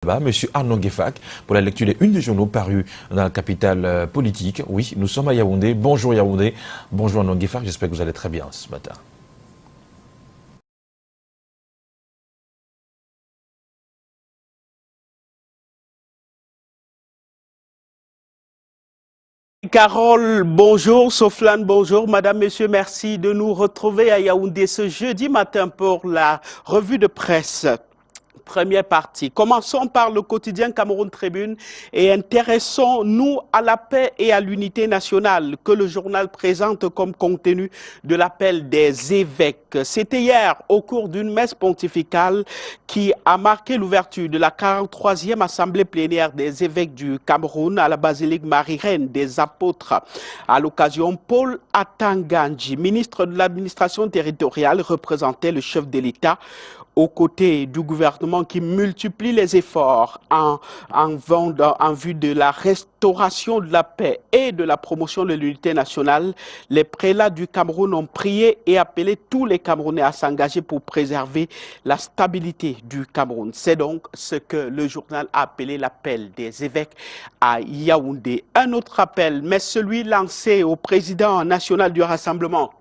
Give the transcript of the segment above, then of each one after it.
Monsieur Arnaud Guéfac, pour la lecture des unes des journaux parus dans la capitale politique. Oui, nous sommes à Yaoundé. Bonjour Yaoundé. Bonjour Arnaud Guéfac, j'espère que vous allez très bien ce matin. Carole, bonjour. Soflane, bonjour. Madame, Monsieur, merci de nous retrouver à Yaoundé ce jeudi matin pour la revue de presse. Première partie. Commençons par le quotidien Cameroun Tribune et intéressons-nous à la paix et à l'unité nationale que le journal présente comme contenu de l'appel des évêques. C'était hier au cours d'une messe pontificale qui a marqué l'ouverture de la 43e assemblée plénière des évêques du Cameroun à la basilique Marie-Reine des Apôtres. À l'occasion, Paul Atanganji, ministre de l'administration territoriale, représentait le chef de l'État aux côtés du gouvernement qui multiplie les efforts en vue de la restauration de la paix et de la promotion de l'unité nationale. Les prélats du Cameroun ont prié et appelé tous les Camerounais à s'engager pour préserver la stabilité du Cameroun. C'est donc ce que le journal a appelé l'appel des évêques à Yaoundé. Un autre appel, mais celui lancé au président national du Rassemblement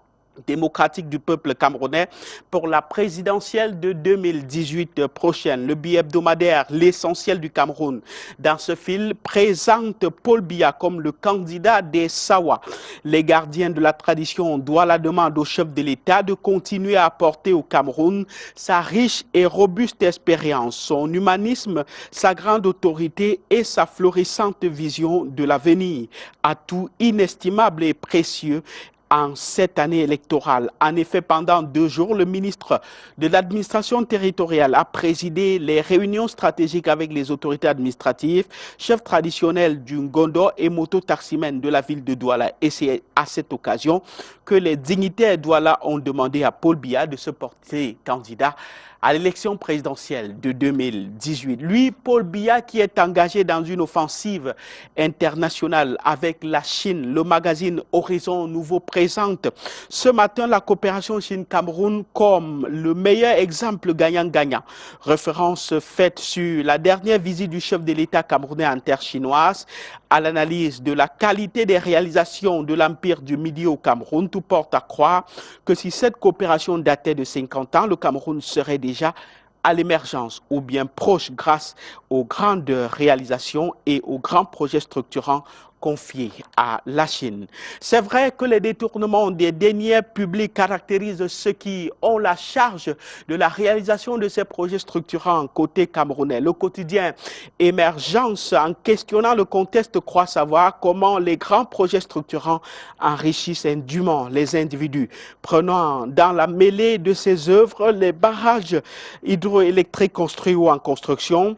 démocratique du peuple camerounais pour la présidentielle de 2018 prochaine. Le bi-hebdomadaire L'Essentiel du Cameroun, dans ce fil, présente Paul Biya comme le candidat des Sawa. Les gardiens de la tradition doivent la demande au chef de l'État de continuer à apporter au Cameroun sa riche et robuste expérience, son humanisme, sa grande autorité et sa florissante vision de l'avenir, atout inestimable et précieux en cette année électorale. En effet, pendant 2 jours, le ministre de l'administration territoriale a présidé les réunions stratégiques avec les autorités administratives, chefs traditionnels du Ngondo et moto-taximens de la ville de Douala. Et c'est à cette occasion que les dignitaires Douala ont demandé à Paul Biya de se porter candidat à l'élection présidentielle de 2018. Lui, Paul Biya, qui est engagé dans une offensive internationale avec la Chine, le magazine Horizon Nouveau présente ce matin la coopération Chine-Cameroun comme le meilleur exemple gagnant-gagnant. Référence faite sur la dernière visite du chef de l'État camerounais en terre chinoise à l'analyse de la qualité des réalisations de l'Empire du Midi au Cameroun. Tout porte à croire que si cette coopération datait de 50 ans, le Cameroun serait déjà à l'émergence ou bien proche grâce aux grandes réalisations et aux grands projets structurants confiés à la Chine. C'est vrai que les détournements des deniers publics caractérisent ceux qui ont la charge de la réalisation de ces projets structurants côté camerounais. Le quotidien Émergence, en questionnant le contexte, croit savoir comment les grands projets structurants enrichissent indûment les individus. Prenant dans la mêlée de ces œuvres les barrages hydroélectriques construits ou en construction,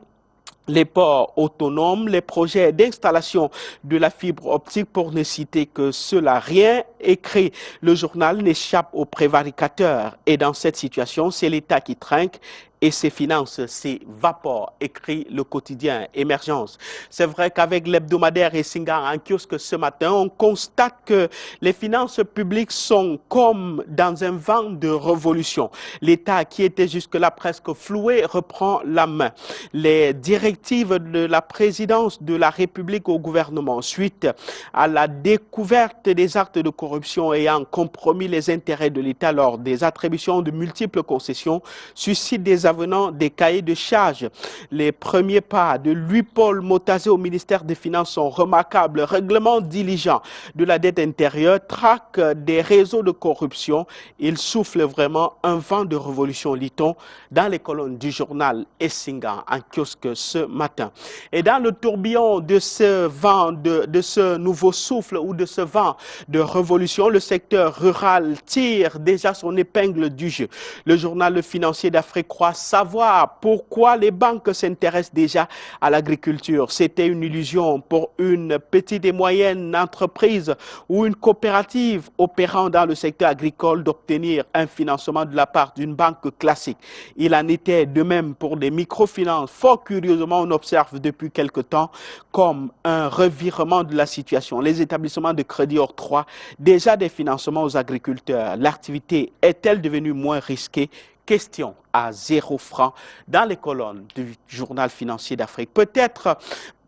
les ports autonomes, les projets d'installation de la fibre optique, pour ne citer que cela. Rien, écrit le journal, n'échappe aux prévaricateurs. Et dans cette situation, c'est l'État qui trinque et ses finances s'évaporent, écrit le quotidien Émergence. C'est vrai qu'avec l'hebdomadaire Essinga en kiosque ce matin, on constate que les finances publiques sont comme dans un vent de révolution. L'État, qui était jusque-là presque floué, reprend la main. Les directives de la présidence de la République au gouvernement, suite à la découverte des actes de corruption ayant compromis les intérêts de l'État lors des attributions de multiples concessions, suscitent des avenants des cahiers de charges. Les premiers pas de Louis-Paul Motazé au ministère des Finances sont remarquables. Règlement diligent de la dette intérieure, traque des réseaux de corruption. Il souffle vraiment un vent de révolution, lit-on, dans les colonnes du journal Essinga en kiosque ce matin. Et dans le tourbillon de ce vent, de ce nouveau souffle ou de ce vent de révolution, le secteur rural tire déjà son épingle du jeu. Le journal Le Financier d'Afrique croit savoir pourquoi les banques s'intéressent déjà à l'agriculture. C'était une illusion pour une petite et moyenne entreprise ou une coopérative opérant dans le secteur agricole d'obtenir un financement de la part d'une banque classique. Il en était de même pour les microfinances. Fort curieusement, on observe depuis quelque temps comme un revirement de la situation. Les établissements de crédit octroient déjà des financements aux agriculteurs. L'activité est-elle devenue moins risquée Question à 0 francs dans les colonnes du journal financier d'Afrique. Peut-être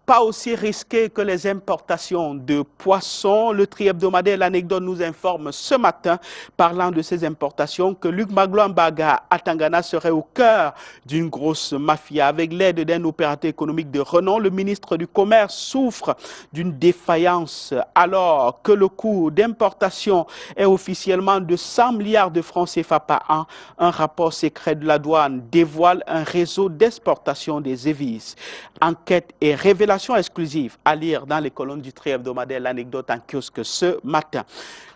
pas aussi risqué que les importations de poissons. Le tri-hebdomadaire L'Anecdote nous informe ce matin, parlant de ces importations, que Luc Magloire-Mbaga à Tangana serait au cœur d'une grosse mafia. Avec l'aide d'un opérateur économique de renom, le ministre du Commerce souffre d'une défaillance alors que le coût d'importation est officiellement de 100 milliards de francs CFA par an. Un rapport secret de la douane dévoile un réseau d'exportation des évises. Enquête et révélation exclusive à lire dans les colonnes du tri-hebdomadaire L'Anecdote en kiosque ce matin.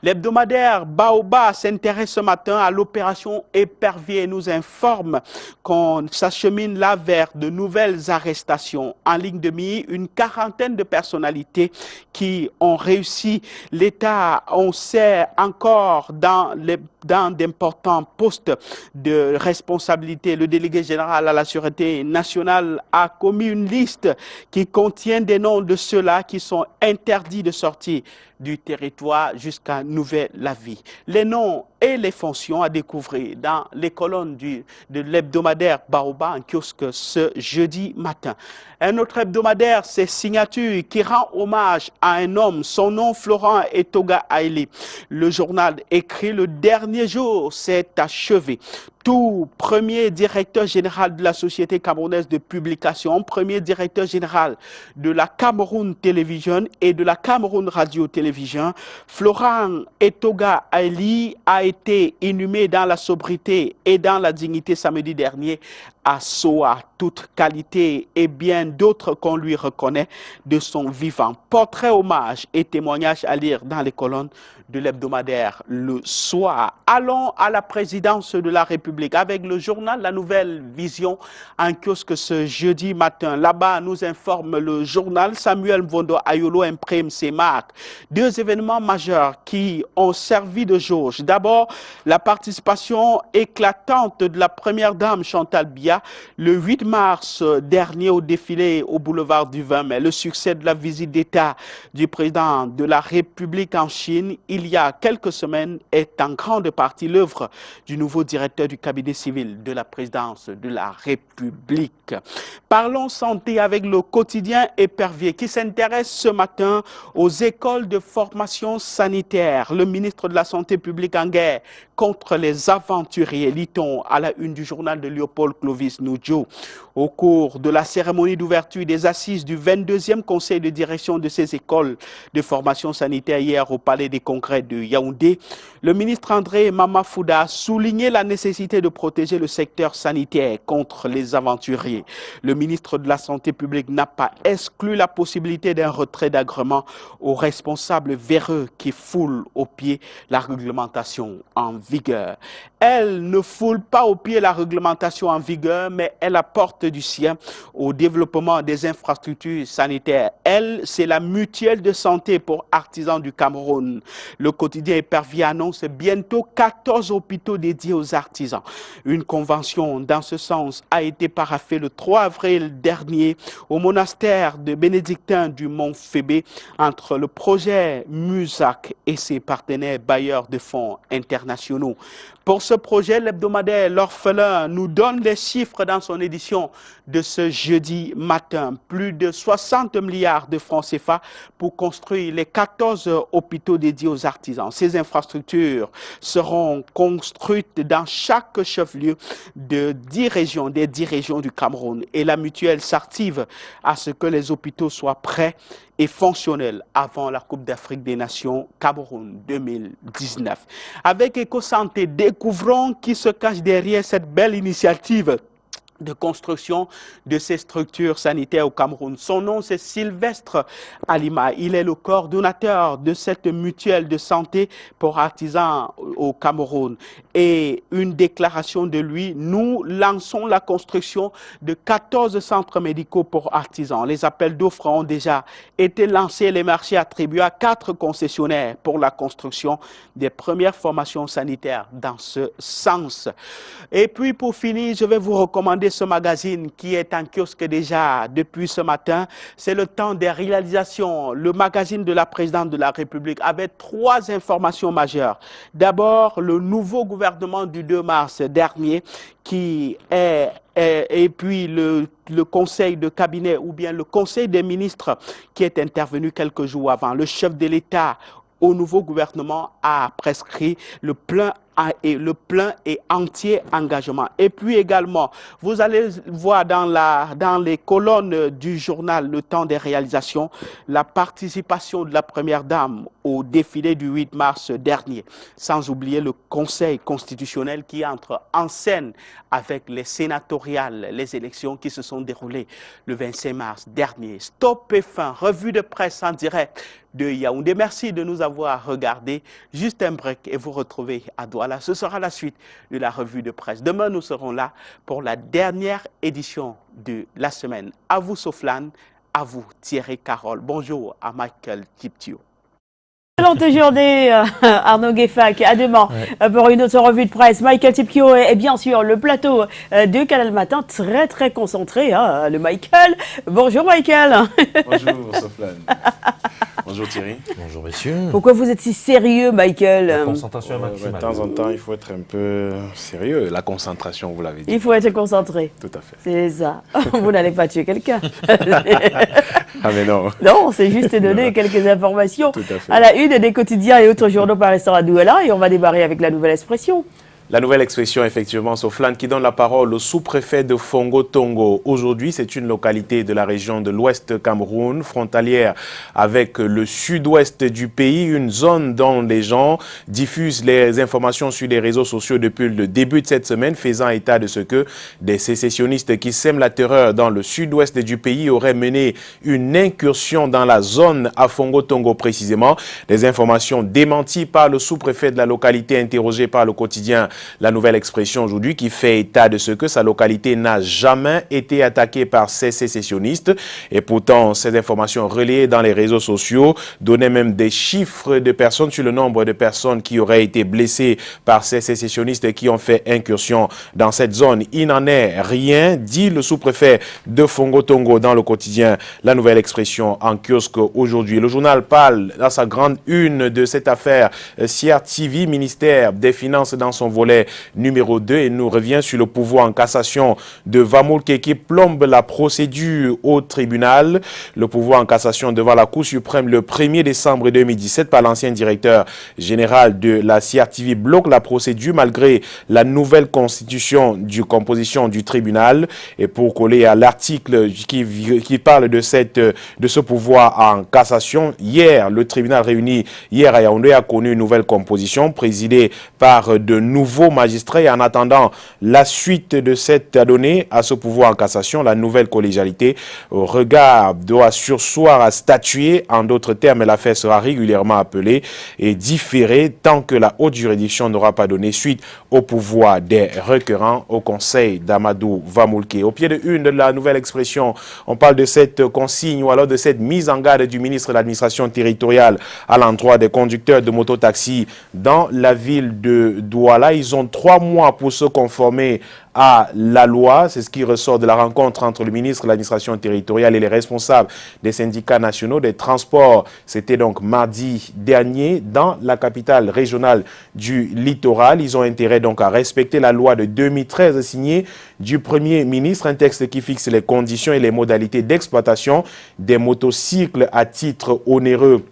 L'hebdomadaire Baobab s'intéresse ce matin à l'opération Épervier et nous informe qu'on s'achemine là vers de nouvelles arrestations. En ligne de mire, une quarantaine de personnalités qui ont réussi. L'État, on sait encore dans d'importants postes de responsabilité. Le délégué général à la Sûreté nationale a commis une liste qui contient des noms de ceux-là qui sont interdits de sortir du territoire jusqu'à nouvel avis. Les noms et les fonctions à découvrir dans les colonnes de l'hebdomadaire Baobab en kiosque ce jeudi matin. Un autre hebdomadaire, c'est Signature, qui rend hommage à un homme, son nom Florent Etoga Haïli. Le journal écrit: le dernier jour s'est achevé. Tout premier directeur général de la Société camerounaise de publication, premier directeur général de la Cameroun Télévision et de la Cameroun Radio-Télévision, Florent Etoga Haïli a été inhumé dans la sobriété et dans la dignité samedi dernier à Soa. Toute qualité et bien d'autres qu'on lui reconnaît de son vivant. Portrait, hommage et témoignage à lire dans les colonnes de l'hebdomadaire Le Soir. Allons à la présidence de la République avec le journal La Nouvelle Vision en kiosque ce jeudi matin. Là-bas, nous informe le journal, Samuel Mvondo Ayolo imprime ses marques. Deux événements majeurs qui ont servi de jauge. D'abord, la participation éclatante de la première dame Chantal Biya le 8 mars dernier au défilé au boulevard du 20 mai. Le succès de la visite d'État du président de la République en Chine il y a quelques semaines est en grande partie l'œuvre du nouveau directeur du cabinet civil de la présidence de la République. Parlons santé avec le quotidien Épervier qui s'intéresse ce matin aux écoles de formation sanitaire. Le ministre de la Santé publique en guerre contre les aventuriers, lit-on à la une du journal de Léopold Clovis Noudjo. Au cours de la cérémonie d'ouverture des assises du 22e conseil de direction de ces écoles de formation sanitaire hier au Palais des Congrès de Yaoundé, le ministre André Mamafouda a souligné la nécessité de protéger le secteur sanitaire contre les aventuriers. Le ministre de la Santé publique n'a pas exclu la possibilité d'un retrait d'agrément aux responsables véreux qui foulent au pied la réglementation en vigueur. Elle ne foule pas au pied la réglementation en vigueur, mais elle apporte du sien au développement des infrastructures sanitaires. Elle, c'est la mutuelle de santé pour artisans du Cameroun. Le quotidien Épervier annonce bientôt 14 hôpitaux dédiés aux artisans. Une convention dans ce sens a été paraphée le 3 avril dernier au monastère de bénédictins du Mont Fébé entre le projet MUSAC et ses partenaires bailleurs de fonds internationaux. Pour ce projet, l'hebdomadaire L'Orphelin nous donne les chiffres dans son édition de ce jeudi matin. Plus de 60 milliards de francs CFA pour construire les 14 hôpitaux dédiés aux artisans. Ces infrastructures seront construites dans chaque chef-lieu de 10 régions, des 10 régions du Cameroun. Et la mutuelle s'active à ce que les hôpitaux soient prêts et fonctionnel avant la Coupe d'Afrique des Nations Cameroun 2019. Avec EcoSanté, découvrons qui se cache derrière cette belle initiative de construction de ces structures sanitaires au Cameroun. Son nom, c'est Sylvestre Alima. Il est le coordonnateur de cette mutuelle de santé pour artisans au Cameroun. Et une déclaration de lui, nous lançons la construction de 14 centres médicaux pour artisans. Les appels d'offres ont déjà été lancés, les marchés attribués à 4 concessionnaires pour la construction des premières formations sanitaires dans ce sens. Et puis pour finir, je vais vous recommander regardez ce magazine qui est en kiosque déjà depuis ce matin. C'est le temps des réalisations. Le magazine de la présidente de la République avait 3 informations majeures. D'abord, le nouveau gouvernement du 2 mars dernier qui est et puis le conseil de cabinet ou bien le conseil des ministres qui est intervenu quelques jours avant. Le chef de l'État au nouveau gouvernement a prescrit le plein et entier engagement. Et puis également, vous allez voir dans les colonnes du journal Le Temps des réalisations, la participation de la Première Dame au défilé du 8 mars dernier. Sans oublier le Conseil constitutionnel qui entre en scène avec les sénatoriales, les élections qui se sont déroulées le 25 mars dernier. Stop et fin, revue de presse en direct de Yaoundé. Merci de nous avoir regardés. Juste un break et vous retrouvez à Douala. Ce sera la suite de la revue de presse. Demain, nous serons là pour la dernière édition de la semaine. À vous, Soflan. À vous, Thierry Carole. Bonjour à Michael Tiptio. Excellente journée, Arnaud Gueffac. À demain pour une autre revue de presse. Michael Tipkio et bien sûr le plateau de Canal Matin, très concentré, hein, le Michael. Bonjour Michael. Bonjour Soflan. Bonjour Thierry. Bonjour messieurs. Pourquoi vous êtes si sérieux, Michael? La concentration est maximale. De temps en temps, il faut être un peu sérieux. La concentration, vous l'avez dit. Il faut être concentré. Tout à fait. C'est ça. Vous n'allez pas tuer quelqu'un. Ah mais non. Non, c'est juste donner quelques informations Tout à fait. à la une des quotidiens et autres journaux paraissant à Douala. Et on va démarrer avec la nouvelle expression. La nouvelle expression, effectivement, Soflan, qui donne la parole au sous-préfet de Fongo-Tongo. Aujourd'hui, c'est une localité de la région de l'Ouest Cameroun, frontalière avec le sud-ouest du pays, une zone dont les gens diffusent les informations sur les réseaux sociaux depuis le début de cette semaine, faisant état de ce que des sécessionnistes qui sèment la terreur dans le sud-ouest du pays auraient mené une incursion dans la zone à Fongo-Tongo précisément. Des informations démenties par le sous-préfet de la localité interrogé par le quotidien La Nouvelle Expression aujourd'hui, qui fait état de ce que sa localité n'a jamais été attaquée par ces sécessionnistes. Et pourtant, ces informations relayées dans les réseaux sociaux donnaient même des chiffres de personnes sur le nombre de personnes qui auraient été blessées par ces sécessionnistes qui ont fait incursion dans cette zone. Il n'en est rien, dit le sous-préfet de Fongo-Tongo dans le quotidien La Nouvelle Expression en kiosque aujourd'hui. Le journal parle dans sa grande une de cette affaire CRTV, ministère des Finances dans son volet numéro 2 et nous revient sur le pouvoir en cassation de Vamoulke qui plombe la procédure au tribunal. Le pouvoir en cassation devant la Cour suprême le 1er décembre 2017 par l'ancien directeur général de la CRTV bloque la procédure malgré la nouvelle constitution du composition du tribunal. Et pour coller à l'article qui parle de ce pouvoir en cassation, hier, le tribunal réuni hier à Yaoundé a connu une nouvelle composition présidée par de nouveaux magistrats. Et en attendant la suite de cette donnée à ce pouvoir en cassation, la nouvelle collégialité doit surseoir à statuer. En d'autres termes, l'affaire sera régulièrement appelée et différée tant que la haute juridiction n'aura pas donné suite au pouvoir des requérants au conseil d'Amadou Vamoulke. Au pied de une de La Nouvelle Expression, on parle de cette consigne ou alors de cette mise en garde du ministre de l'administration territoriale à l'endroit des conducteurs de mototaxi dans la ville de Douala. Ils ont 3 mois pour se conformer à la loi. C'est ce qui ressort de la rencontre entre le ministre de l'administration territoriale et les responsables des syndicats nationaux des transports. C'était donc mardi dernier dans la capitale régionale du littoral. Ils ont intérêt donc à respecter la loi de 2013 signée du Premier ministre, un texte qui fixe les conditions et les modalités d'exploitation des motocycles à titre onéreux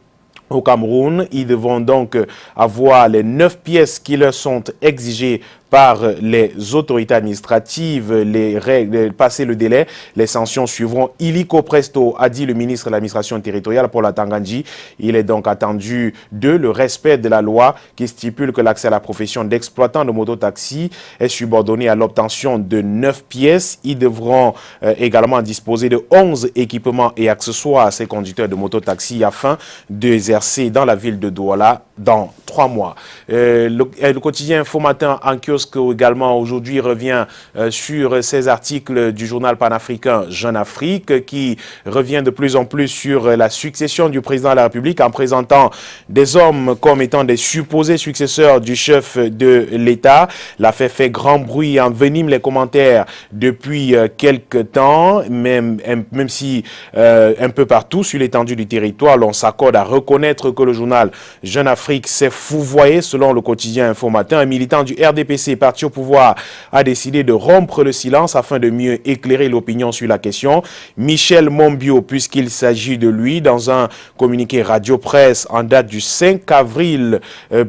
au Cameroun. Ils devront donc avoir les 9 pièces qui leur sont exigées par les autorités administratives, les règles, passer le délai, les sanctions suivront illico presto, a dit le ministre de l'administration territoriale pour la Tangandji. Il est donc attendu de le respect de la loi qui stipule que l'accès à la profession d'exploitant de mototaxi est subordonné à l'obtention de 9 pièces. Ils devront également disposer de 11 équipements et accessoires à ces conducteurs de mototaxi afin d'exercer dans la ville de Douala dans 3 mois. Le quotidien Info Matin en kiosque également aujourd'hui revient sur ces articles du journal panafricain Jeune Afrique qui revient de plus en plus sur la succession du président de la République en présentant des hommes comme étant des supposés successeurs du chef de l'État. L'affaire fait grand bruit, envenime les commentaires depuis quelques temps, même si un peu partout sur l'étendue du territoire, l'on s'accorde à reconnaître que le journal Jeune Afrique s'est fouvoyé. Selon le quotidien Info Matin, un militant du RDPC, parti au pouvoir, a décidé de rompre le silence afin de mieux éclairer l'opinion sur la question. Michel Monbiot, puisqu'il s'agit de lui, dans un communiqué radio-presse en date du 5 avril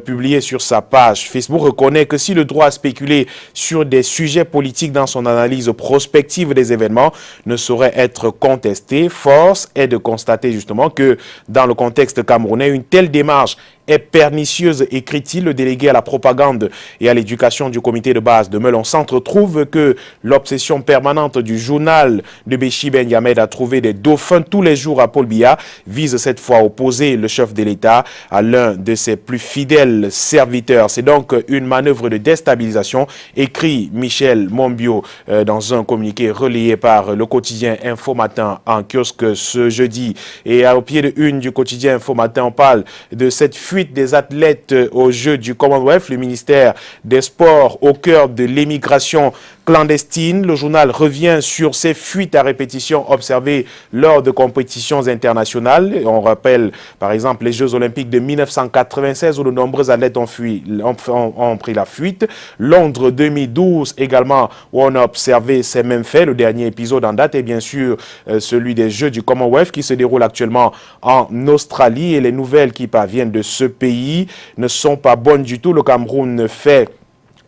publié sur sa page Facebook, reconnaît que si le droit à spéculer sur des sujets politiques dans son analyse prospective des événements ne saurait être contesté, force est de constater justement que dans le contexte camerounais, une telle démarche est pernicieuse, écrit-il. Le délégué à la propagande et à l'éducation du comité de base de Melon Centre trouve que l'obsession permanente du journal de Béchi Ben Yamed à trouver des dauphins tous les jours à Paul Biya vise cette fois à opposer le chef de l'État à l'un de ses plus fidèles serviteurs. C'est donc une manœuvre de déstabilisation, écrit Michel Monbiot dans un communiqué relayé par le quotidien Info Matin en kiosque ce jeudi. Et au pied de une du quotidien Info Matin, on parle de cette fuite des athlètes aux Jeux du Commonwealth, le ministère des Sports au cœur de l'émigration clandestine. Le journal revient sur ces fuites à répétition observées lors de compétitions internationales. On rappelle par exemple les Jeux Olympiques de 1996 où de nombreux athlètes ont pris la fuite. Londres 2012 également où on a observé ces mêmes faits. Le dernier épisode en date est bien sûr celui des Jeux du Commonwealth qui se déroule actuellement en Australie et les nouvelles qui parviennent de ce pays ne sont pas bonnes du tout. Le Cameroun fait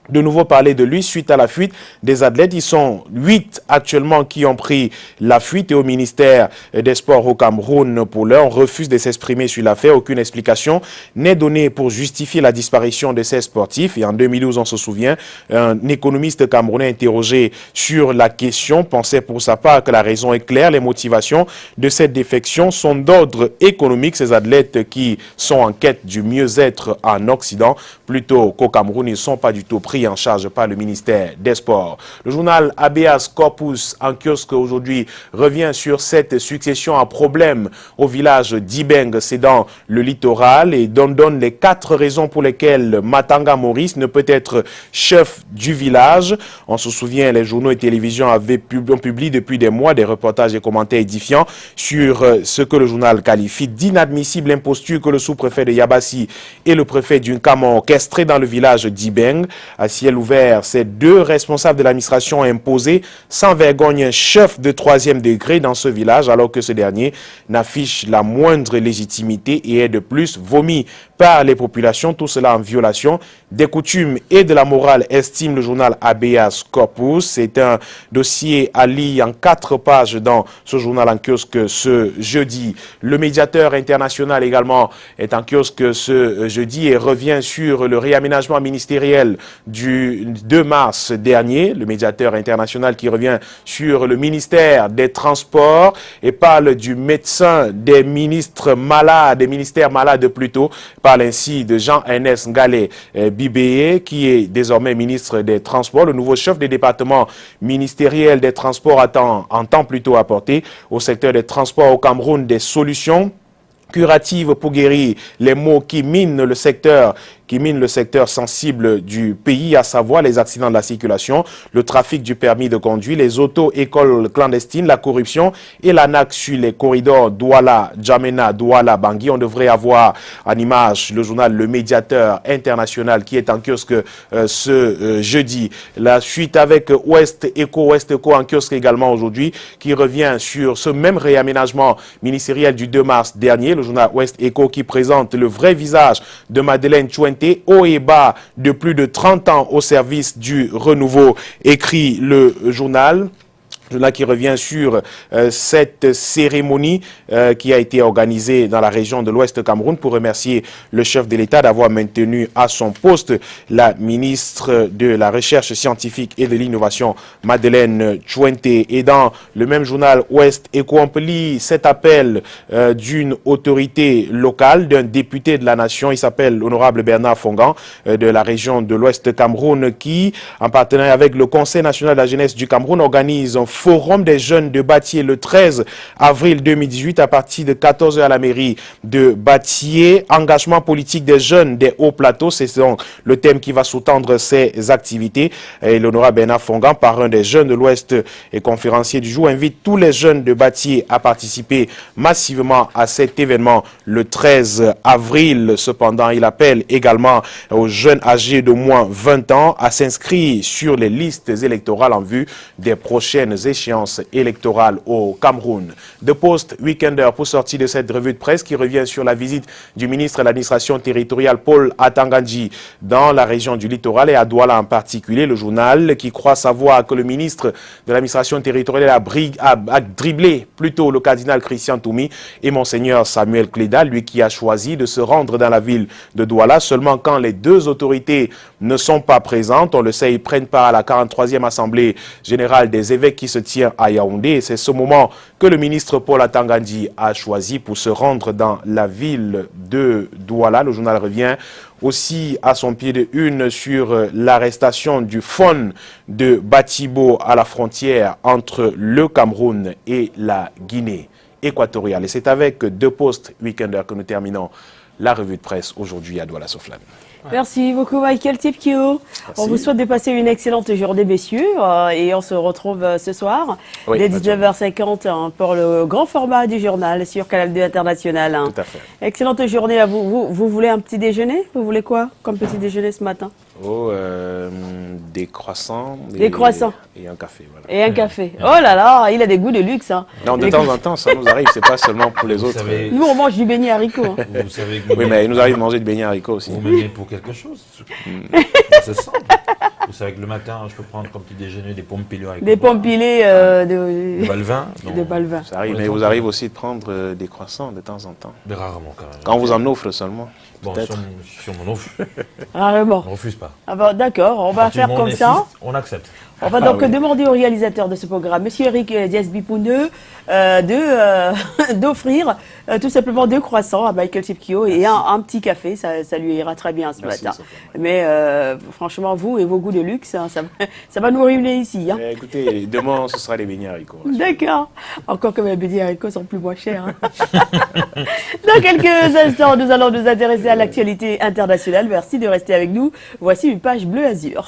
de nouveau parler de lui suite à la fuite des athlètes. Ils sont 8 actuellement qui ont pris la fuite et au ministère des Sports au Cameroun, pour l'heure, on refuse de s'exprimer sur l'affaire. Aucune explication n'est donnée pour justifier la disparition de ces sportifs. Et en 2012, on se souvient, un économiste camerounais interrogé sur la question pensait pour sa part que la raison est claire. Les motivations de cette défection sont d'ordre économique. Ces athlètes qui sont en quête du mieux-être en Occident, plutôt qu'au Cameroun, ils ne sont pas du tout pris en charge par le ministère des Sports. Le journal Habeas Corpus en kiosque aujourd'hui revient sur cette succession à problèmes au village d'Ibeng, c'est dans le littoral, et donne les 4 raisons pour lesquelles Matanga Maurice ne peut être chef du village. On se souvient, les journaux et télévisions ont publié depuis des mois des reportages et commentaires édifiants sur ce que le journal qualifie d'inadmissible imposture que le sous-préfet de Yabassi et le préfet d'une Cam ont orchestré dans le village d'Ibeng. À ciel ouvert, ces 2 responsables de l'administration ont imposé sans vergogne un chef de 3e degré dans ce village, alors que ce dernier n'affiche la moindre légitimité et est de plus vomi par les populations, tout cela en violation des coutumes et de la morale, estime le journal Habeas Corpus. C'est un dossier à lire en 4 pages dans ce journal en kiosque ce jeudi. Le médiateur international également est en kiosque ce jeudi et revient sur le réaménagement ministériel du 2 mars dernier. Le médiateur international qui revient sur le ministère des Transports et parle du médecin des ministères malades plutôt, parle ainsi de Jean-Ernest Ngalé Bibéé, qui est désormais ministre des Transports. Le nouveau chef des départements ministériels des Transports entend plutôt apporter au secteur des transports au Cameroun des solutions curatives pour guérir les maux qui minent le secteur sensible du pays, à savoir les accidents de la circulation, le trafic du permis de conduire, les auto-écoles clandestines, la corruption et l'ANAC sur les corridors Douala, Djamena, Douala, Bangui. On devrait avoir en image le journal Le Médiateur International qui est en kiosque ce jeudi. La suite avec Ouest Eco en kiosque également aujourd'hui, qui revient sur ce même réaménagement ministériel du 2 mars dernier. Le journal Ouest Eco qui présente le vrai visage de Madeleine Chouente, haut et bas de plus de 30 ans au service du renouveau, écrit le journal. Journal qui revient sur cette cérémonie qui a été organisée dans la région de l'Ouest Cameroun pour remercier le chef de l'État d'avoir maintenu à son poste la ministre de la Recherche scientifique et de l'Innovation, Madeleine Chouente. Et dans le même journal Ouest Echo, on lit cet appel d'une autorité locale, d'un député de la nation. Il s'appelle l'honorable Bernard Fongan de la région de l'Ouest Cameroun qui, en partenariat avec le Conseil national de la jeunesse du Cameroun, organise un forum des jeunes de Batié le 13 avril 2018 à partir de 14h à la mairie de Batié. Engagement politique des jeunes des hauts plateaux, c'est donc le thème qui va sous-tendre ces activités. Et l'honorable Bernard Fongan, parrain des jeunes de l'Ouest et conférencier du jour, invite tous les jeunes de Batié à participer massivement à cet événement le 13 avril. Cependant, il appelle également aux jeunes âgés de moins 20 ans à s'inscrire sur les listes électorales en vue des prochaines échéances électorales au Cameroun. De Post Weekender pour sortir de cette revue de presse qui revient sur la visite du ministre de l'administration territoriale Paul Atangandji dans la région du littoral et à Douala en particulier. Le journal qui croit savoir que le ministre de l'administration territoriale a dribblé plutôt le cardinal Christian Toumi et monseigneur Samuel Cléda, lui qui a choisi de se rendre dans la ville de Douala seulement quand les deux autorités ne sont pas présentes. On le sait, ils prennent part à la 43e Assemblée générale des évêques qui se tient à Yaoundé. Et c'est ce moment que le ministre Paul Atangandji a choisi pour se rendre dans la ville de Douala. Le journal revient aussi à son pied de une sur l'arrestation du faune de Batibo à la frontière entre le Cameroun et la Guinée équatoriale. Et c'est avec deux Post Weekender que nous terminons la revue de presse aujourd'hui à Douala Soflan. Merci beaucoup Michael Tipkio. On vous souhaite de passer une excellente journée messieurs et on se retrouve ce soir dès 19h50 pour le grand format du journal sur Canal 2 International. Tout à fait. Excellente journée à vous. Vous voulez un petit déjeuner? Vous voulez quoi comme petit déjeuner ce matin? Des croissants. Des croissants. Et un café. Voilà. Et un café. Oh là là, il a des goûts de luxe. Hein. Non, de temps en temps, ça nous arrive. C'est pas seulement pour les autres. Savez, nous, on mange du beignet haricot. Hein. vous savez que oui, mais il nous arrive de manger du beignet haricot aussi. vous menez pour quelque chose. C'est simple. Vous savez que le matin, je peux prendre comme petit déjeuner des pommes pilées avec des pommes pilées de Balvin. De Balvin. Ça arrive, mais vous arrive aussi de prendre des croissants de temps en temps. Mais rarement quand même. Quand on vous en offre seulement. Bon, si on m'en offre, Rarement. on ne refuse pas. Ah bon, d'accord, on va faire comme ça. On accepte. On va donc demander au réalisateur de ce programme, Monsieur Eric Diaz-Bipouneux, d'offrir tout simplement 2 croissants à Michael Tipkio et un petit café. Ça lui ira très bien ce matin. Mais franchement, vous et vos goûts de luxe, hein, ça va nous réunir ici. Hein. Écoutez, demain, ce sera les beignets haricots. D'accord. Encore que les beignets haricots sont plus moins chers. Hein. Dans quelques instants, nous allons nous intéresser à l'actualité internationale. Merci de rester avec nous. Voici une page bleu azur.